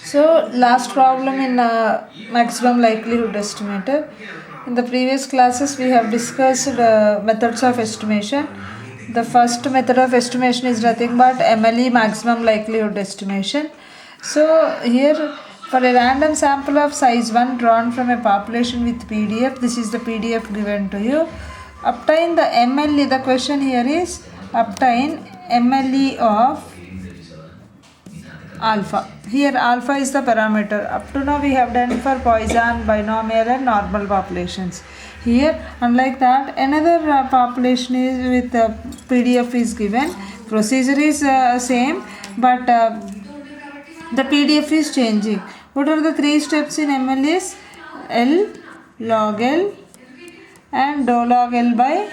So last problem in maximum likelihood estimator. In the previous classes we have discussed methods of estimation. The first method of estimation is nothing but MLE, maximum likelihood estimation. So here, for a random sample of size 1 drawn from a population with PDF, this is the PDF given to you. Obtain the MLE. The question here is obtain MLE of alpha. Here alpha is the parameter. Up to now we have done for Poisson, binomial and normal populations. Here, unlike that, another population is with PDF is given. Procedure is same, but the PDF is changing. What are the three steps in ML is L log L and dou log L by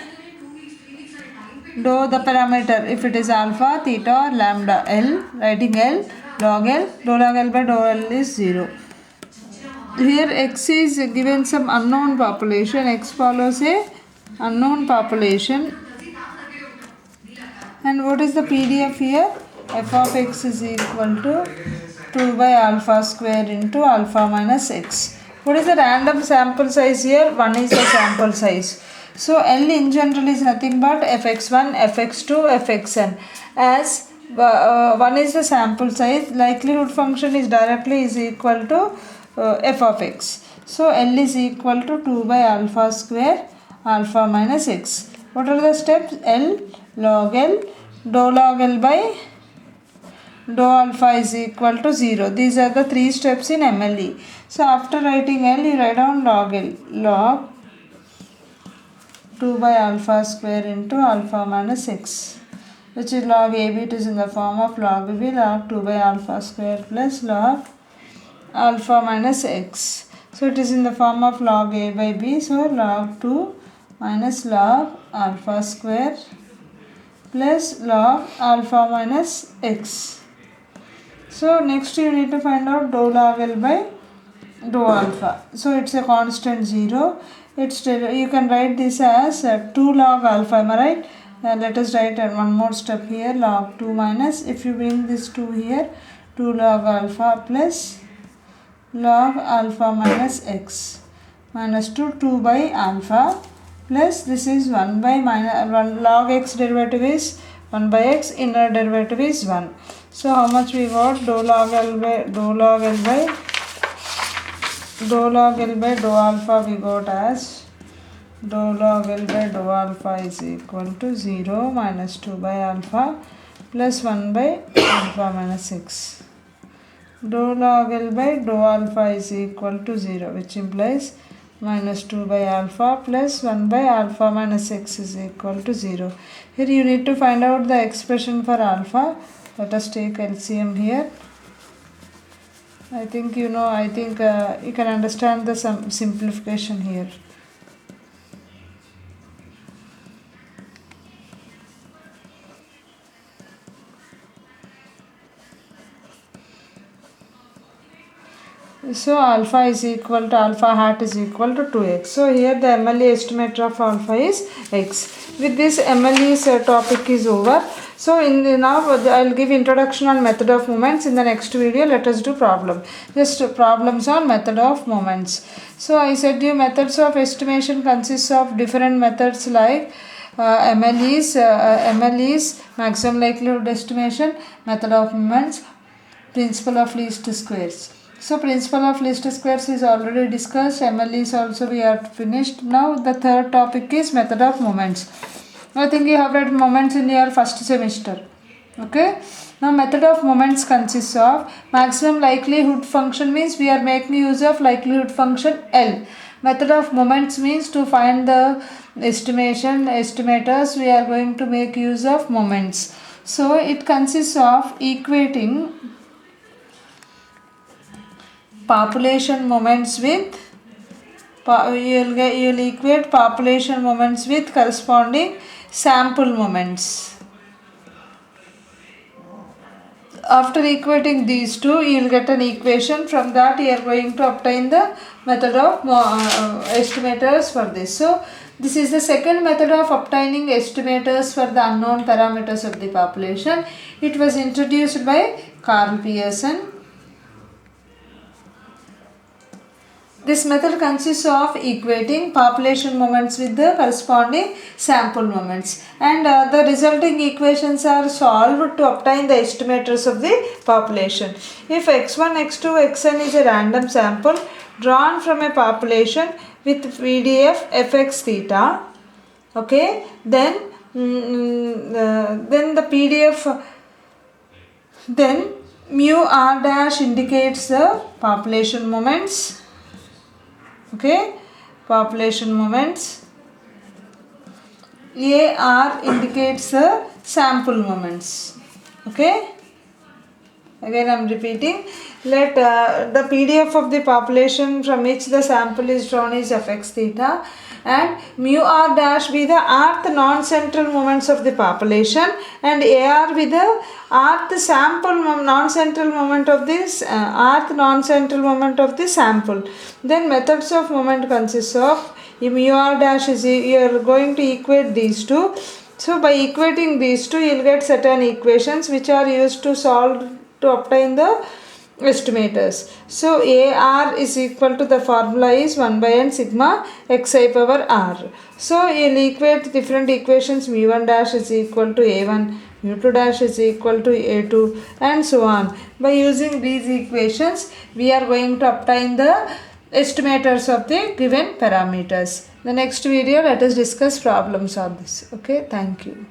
dou the parameter. If it is alpha, theta or lambda, L, writing L log L, dou log L by dou L is 0. Here X is given some unknown population. X follows a unknown population. And what is the PDF here? F of X is equal to 2 by alpha square into alpha minus X. What is the random sample size here? 1 is the sample size. So L in general is nothing but fx1, fx2, fxn. As 1 is the sample size, likelihood function is directly is equal to f of x. So L is equal to 2 by alpha square alpha minus x. What are the steps? L log L, dou log L by dou alpha is equal to 0. These are the three steps in MLE. So after writing L, you write down log L, log 2 by alpha square into alpha minus x, which is log AB. It is in the form of log B, log 2 by alpha square plus log alpha minus x. So it is in the form of log A by B. So log 2 minus log alpha square plus log alpha minus x. So next you need to find out dou log L by dou alpha. So it's a constant 0. You can write this as 2 log alpha. Am I right? Let us write one more step here. Log 2 minus, if you bring this 2 here, 2 log alpha plus log alpha minus x minus 2 by alpha plus this is 1 by minus 1 log x derivative is 1 by x, inner derivative is 1. So how much we got? Dou log L by dou log L by dou log L by dou alpha we got as dou log L by dou alpha is equal to 0 minus 2 by alpha plus 1 by alpha minus x. Dou log L by dou alpha is equal to 0, which implies minus 2 by alpha plus 1 by alpha minus x is equal to 0. Here you need to find out the expression for alpha. Let us take LCM here. I think you can understand the simplification here. So alpha is equal to alpha hat is equal to 2x. So here the MLE estimate of alpha is x. With this MLE's topic is over. So now I will give introduction on method of moments. In the next video let us do problem. Just problems on method of moments. So I said you methods of estimation consists of different methods like MLE's, maximum likelihood estimation, method of moments, principle of least squares. So principle of least squares is already discussed. MLE is also we are finished. Now the third topic is method of moments. I think you have read moments in your first semester. Okay. Now method of moments consists of maximum likelihood function means we are making use of likelihood function L. Method of moments means to find the estimators we are going to make use of moments. So it consists of equating population moments with you'll equate population moments with corresponding sample moments. After equating these two, you will get an equation. From that you are going to obtain the method of estimators for this. So this is the second method of obtaining estimators for the unknown parameters of the population. It was introduced by Carl Pearson. This method consists of equating population moments with the corresponding sample moments, and the resulting equations are solved to obtain the estimators of the population. If x1, x2, xn is a random sample drawn from a population with PDF fx theta, okay, then the PDF, then mu r dash indicates the population moments, okay, population moments, AR indicates the sample moments, okay. Again I am repeating, let the PDF of the population from which the sample is drawn is fx theta, and mu r dash be the rth non-central moments of the population, and AR be the rth sample non-central moment of this rth non-central moment of the sample. Then methods of moment consists of mu r dash is, you are going to equate these two. So by equating these two you will get certain equations which are used to solve to obtain the estimators. So AR is equal to, the formula is 1 by n sigma xi power r. So you will equate different equations. mu1 dash is equal to a1, mu2 dash is equal to a2, and so on. By using these equations we are going to obtain the estimators of the given parameters. The next video let us discuss problems on this. Okay, thank you.